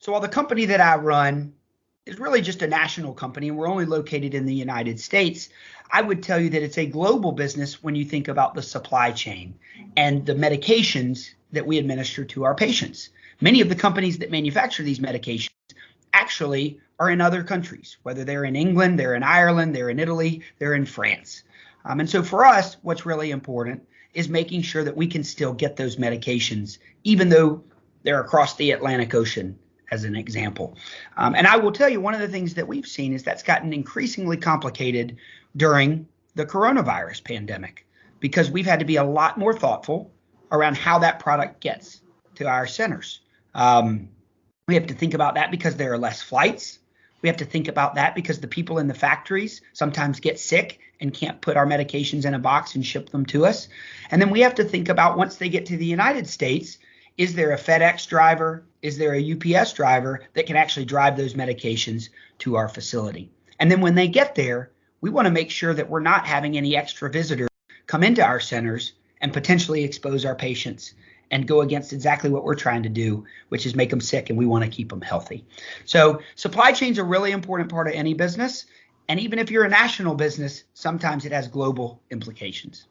So while the company that I run is really just a national company and we're only located in the United States, I would tell you that it's a global business when you think about the supply chain and the medications that we administer to our patients. Many of the companies that manufacture these medications actually are in other countries, whether they're in England, they're in Ireland, they're in Italy, they're in France. And so for us, what's really important is making sure that we can still get those medications, even though they're across the Atlantic Ocean, as an example. And I will tell you, one of the things that we've seen is that's gotten increasingly complicated during the coronavirus pandemic, because we've had to be a lot more thoughtful around how that product gets to our centers. We have to think about that because there are less flights. We have to think about that because the people in the factories sometimes get sick and can't put our medications in a box and ship them to us. And then we have to think about, once they get to the United States, is there a FedEx driver? Is there a UPS driver that can actually drive those medications to our facility? And then when they get there, we want to make sure that we're not having any extra visitors come into our centers and potentially expose our patients and go against exactly what we're trying to do, which is make them sick, and we want to keep them healthy. So supply chain's a really important part of any business. And even if you're a national business, sometimes it has global implications.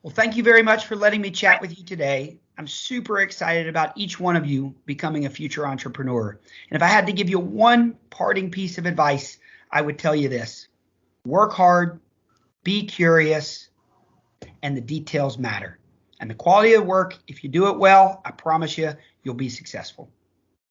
Well, thank you very much for letting me chat with you today. I'm super excited about each one of you becoming a future entrepreneur. And if I had to give you one parting piece of advice, I would tell you this: work hard, be curious, and the details matter. And the quality of work, if you do it well, I promise you, you'll be successful.